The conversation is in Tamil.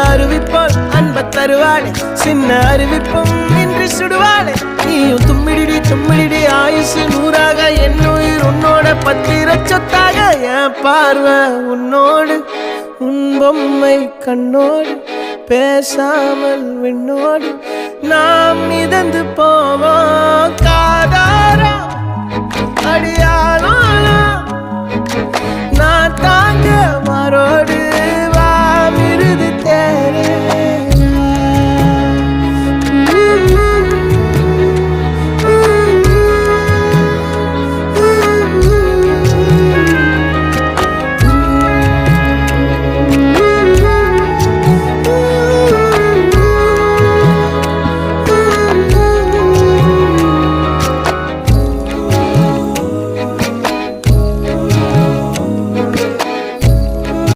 அறிவிப்போல் அன்ப தருவாளே சின்ன அறிவிப்பும் இன்றி சுடுவாளே நீயும் தும்மிடி தும்மிடி ஆயுசு நூறாக என் உயிர் உன்னோட பத்திர சொத்தாக என் பார்வை உன்னோடு உன் பொம்மை கண்ணோடு பேசாமல் விண்ணோடு நாம் மிதந்து போவோம் காதாரா அடியாளோ